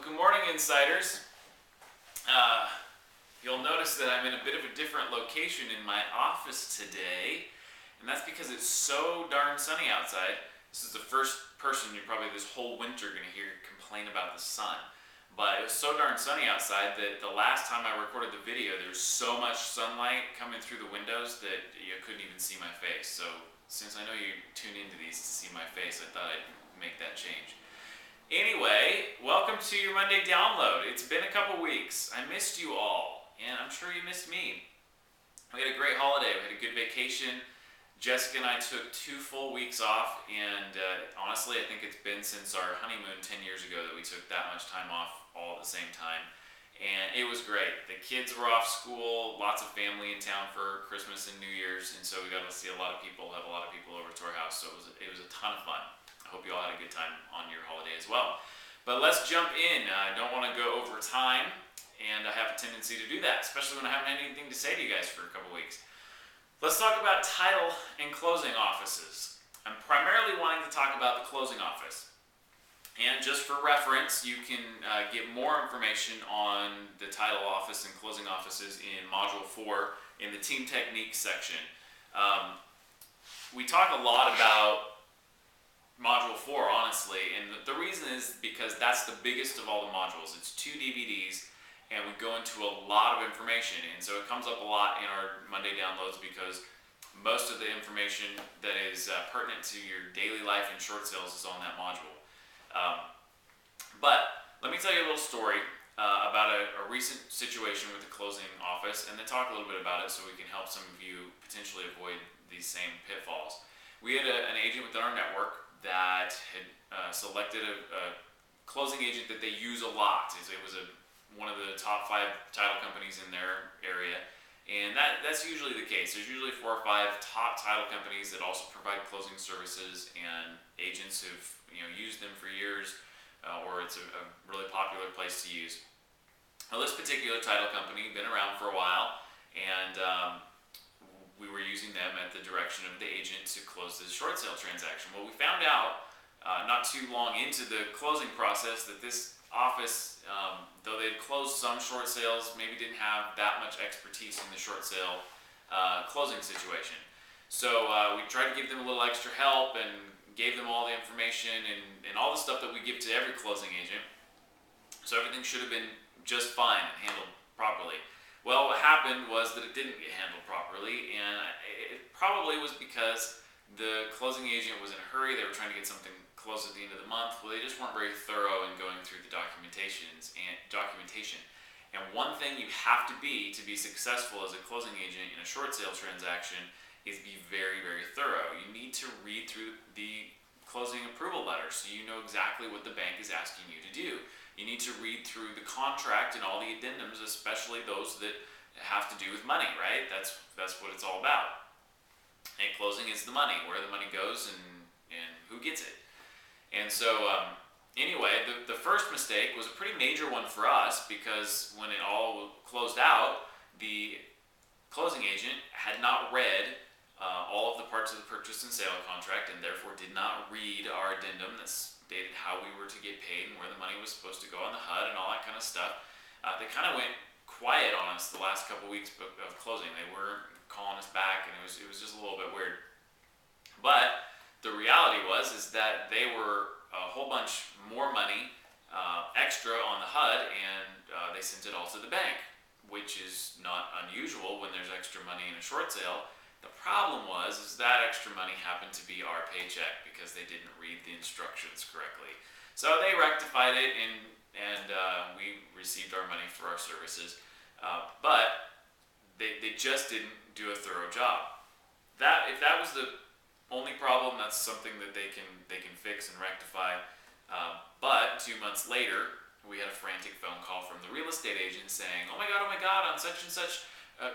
Well, good morning, insiders. You'll notice that I'm in a bit of a different location in my office today, and that's because it's so darn sunny outside. This is the first person you're probably this whole winter going to hear complain about the sun. But it was so darn sunny outside that the last time I recorded the video, there was so much sunlight coming through the windows that you couldn't even see my face. So since I know you tune into these to see my face, I thought I'd make that change. Anyway, welcome to your Monday download. It's been a couple weeks. I missed you all, and I'm sure you missed me. We had a great holiday. We had a good vacation. Jessica and I took 2 full weeks off, and honestly, I think it's been since our honeymoon 10 years ago that we took that much time off all at the same time. And it was great. The kids were off school, lots of family in town for Christmas and New Year's, and so we got to see a lot of people, have a lot of people over to our house, so it was a ton of fun. I hope you all had a good time on your holiday as well. But let's jump in. I don't want to go over time, and I have a tendency to do that, especially when I haven't had anything to say to you guys for a couple weeks. Let's talk about title and closing offices. I'm primarily wanting to talk about the closing office. And just for reference, you can get more information on the title office and closing offices in Module 4 in the Team Techniques section. We talk a lot about Module 4, honestly, and the reason is because that's the biggest of all the modules. It's 2 DVDs, and we go into a lot of information, and so it comes up a lot in our Monday downloads because most of the information that is pertinent to your daily life and short sales is on that module. But let me tell you a little story about a recent situation with the closing office, and then talk a little bit about it so we can help some of you potentially avoid these same pitfalls. We had an agent within our network that had selected a closing agent that they use a lot. It was one of the top 5 title companies in their area, and that's usually the case. There's usually 4 or 5 top title companies that also provide closing services, and agents who've used them for years, or it's a really popular place to use. Now, this particular title company been around for a while, and we were using them at the direction of the agent to close this short sale transaction. Well, we found out not too long into the closing process that this office, though they had closed some short sales, maybe didn't have that much expertise in the short sale closing situation. So we tried to give them a little extra help and gave them all the information and all the stuff that we give to every closing agent. So everything should have been just fine and handled properly. Well, what happened was that it didn't get handled properly, and it probably was because the closing agent was in a hurry. They were trying to get something closed at the end of the month. Well, they just weren't very thorough in going through the documentation. And one thing you have to be successful as a closing agent in a short sale transaction is be very, very thorough. You need to read through the closing approval letter so you know exactly what the bank is asking you to do. You need to read through the contract and all the addendums, especially those that have to do with money, right? That's what it's all about. And closing is the money, where the money goes and who gets it. And so anyway, the first mistake was a pretty major one for us because when it all closed out, the closing agent had not read all of the parts of the purchase and sale contract, and therefore did not read our addendum that stated how we were to get paid and where the money was supposed to go on the HUD and all that kind of stuff. They kind of went quiet on us the last couple weeks of closing. They weren't calling us back, and it was just a little bit weird. But the reality was that they were a whole bunch more money extra on the HUD, and they sent it all to the bank, which is not unusual when there's extra money in a short sale. The problem was that extra money happened to be our paycheck because they didn't read the instructions correctly. So they rectified it, and we received our money for our services. But they just didn't do a thorough job. If that was the only problem, that's something that they can fix and rectify. But 2 months later, we had a frantic phone call from the real estate agent saying, oh my God, on such and such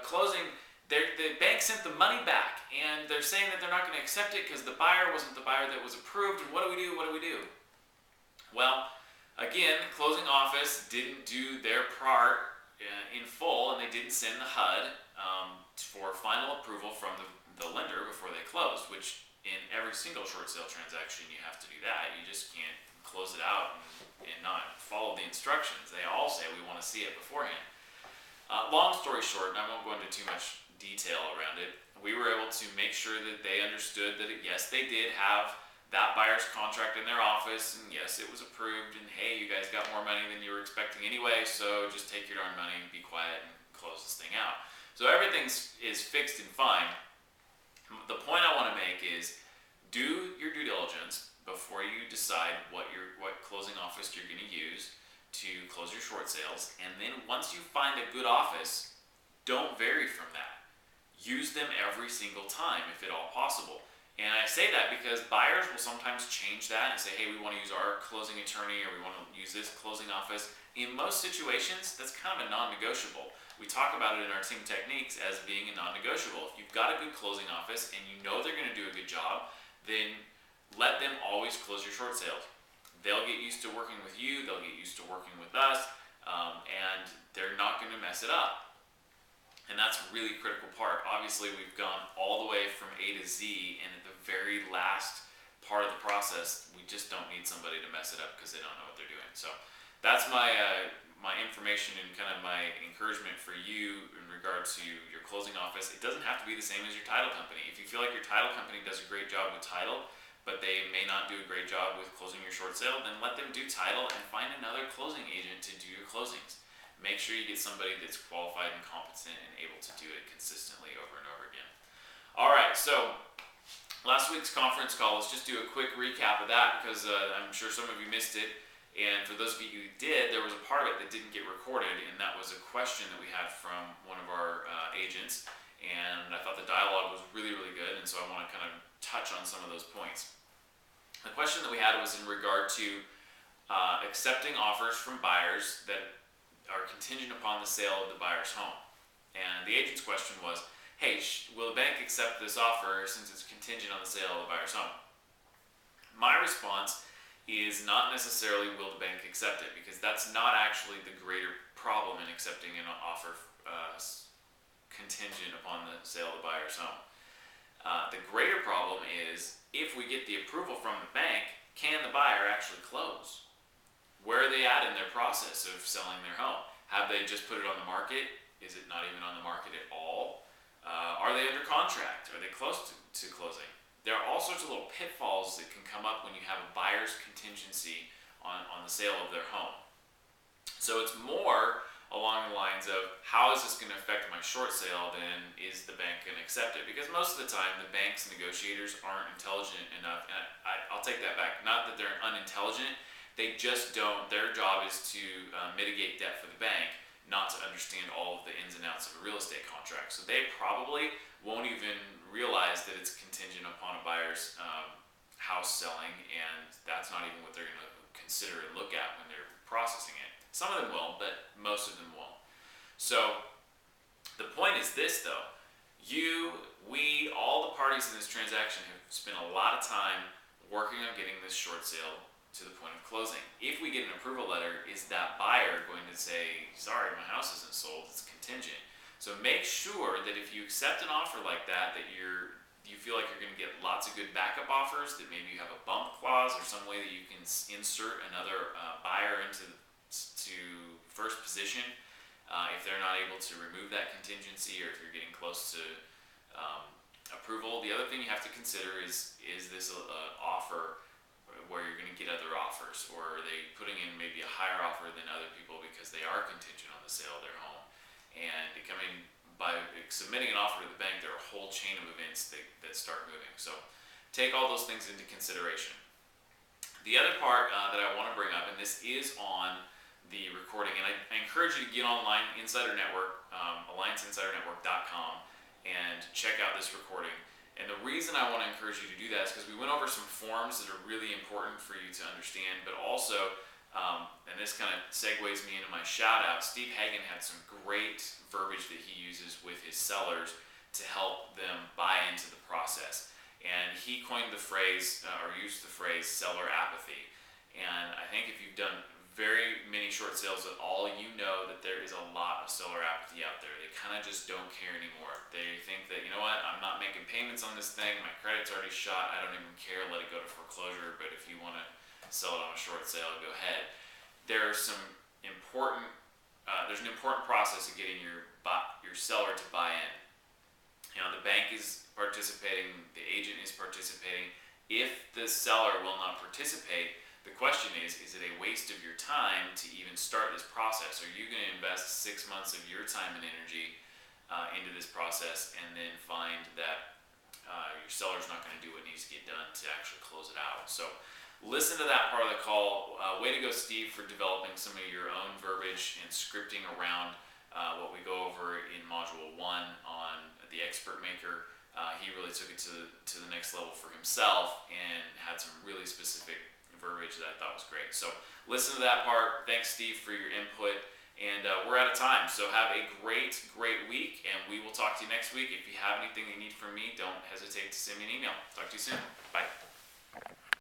closing, the bank sent the money back, and they're saying that they're not going to accept it because the buyer wasn't the buyer that was approved, and what do we do? Well, again, the closing office didn't do their part in full, and they didn't send the HUD for final approval from the lender before they closed, which in every single short sale transaction you have to do that. You just can't close it out and not follow the instructions. They all say we want to see it beforehand. Long story short, and I won't go into too much detail around it, we were able to make sure that they understood that yes, they did have that buyer's contract in their office, and yes, it was approved, and hey, you guys got more money than you were expecting anyway, so just take your darn money and be quiet and close this thing out. So everything is fixed and fine. The point I want to make is do your due diligence before you decide what closing office you're going to use to close your short sales, and then once you find a good office, don't vary from that. Use them every single time if at all possible. And I say that because buyers will sometimes change that and say, hey, we want to use our closing attorney, or we want to use this closing office. In most situations, that's kind of a non-negotiable. We talk about it in our team techniques as being a non-negotiable. If you've got a good closing office and you know they're going to do a good job, then let them always close your short sales. They'll get used to working with you, they'll get used to working with us, and they're not going to mess it up. And that's a really critical part. Obviously, we've gone all the way from A to Z, and at the very last part of the process, we just don't need somebody to mess it up because they don't know what they're doing. So that's my my information and kind of my encouragement for you in regard to your closing office. It doesn't have to be the same as your title company. If you feel like your title company does a great job with title, but they may not do a great job with closing your short sale, then let them do title and find another closing agent to do your closings. Make sure you get somebody that's qualified and competent and able to do it consistently over and over again. All right, so last week's conference call, let's just do a quick recap of that because I'm sure some of you missed it. And for those of you who did, there was a part of it that didn't get recorded, and that was a question that we had from one of our agents. And I thought the dialogue was really, really good, and so I want to kind of touch on some of those points. The question that we had was in regard to accepting offers from buyers that are contingent upon the sale of the buyer's home. And the agent's question was, hey, will the bank accept this offer since it's contingent on the sale of the buyer's home? My response is not necessarily will the bank accept it, because that's not actually the greater problem in accepting an offer contingent upon the sale of the buyer's home. The greater problem is if we get the approval from the bank, can the buyer actually close? Where are they at in their process of selling their home? Have they just put it on the market? Is it not even on the market at all? Are they under contract? Are they close to closing? There are all sorts of little pitfalls that can come up when you have a buyer's contingency on the sale of their home. So it's more along the lines of how is this going to affect my short sale than is the bank going to accept it? Because most of the time the bank's negotiators aren't intelligent enough, and I'll take that back, not that they're unintelligent, they just don't, their job is to mitigate debt for the bank, not to understand all of the ins and outs of a real estate contract. So they probably won't even realize that it's contingent upon a buyer's house selling, and that's not even what they're going to consider and look at when they're processing it. Some of them will, but most of them won't. So the point is this though, we, all the parties in this transaction have spent a lot of time working on getting this short sale to the point of closing. If we get an approval letter, is that buyer going to say, sorry, my house isn't sold, it's contingent? So make sure that if you accept an offer like that, that you feel like you're going to get lots of good backup offers, that maybe you have a bump clause or some way that you can insert another buyer into first position if they're not able to remove that contingency, or if you're getting close to approval. The other thing you have to consider is this offer where you're going to get other offers, or are they putting in maybe a higher offer than other people because they are contingent on the sale of their home? And by submitting an offer to the bank, there are a whole chain of events that start moving. So take all those things into consideration. The other part that I want to bring up, and this is on the recording, and I encourage you to get online, Insider Network, AllianceInsiderNetwork.com, and check out this recording. And the reason I want to encourage you to do that is because we went over some forms that are really important for you to understand, but also, and this kind of segues me into my shout out, Steve Hagen had some great verbiage that he uses with his sellers to help them buy into the process. And he coined the phrase, or used the phrase, seller apathy. And I think if you've done very many short sales at all, you know that there is a lot of seller apathy out there. They kind of just don't care anymore. They think that, you know what, I'm not making payments on this thing, my credit's already shot, I don't even care, let it go to foreclosure, but if you want to sell it on a short sale, go ahead. there's some important there's an important process of getting your seller to buy in. The bank is participating, the agent is participating. If the seller will not participate, the question is it a waste of your time to even start this process? Are you going to invest 6 months of your time and energy into this process and then find that your seller's not going to do what needs to get done to actually close it out? So listen to that part of the call. Way to go, Steve, for developing some of your own verbiage and scripting around what we go over in Module 1 on the expert maker. He really took it to the next level for himself and had some really specific verbiage that I thought was great. So listen to that part. Thanks, Steve, for your input. And we're out of time. So have a great week, and we will talk to you next week. If you have anything you need from me, don't hesitate to send me an email. Talk to you soon. Bye.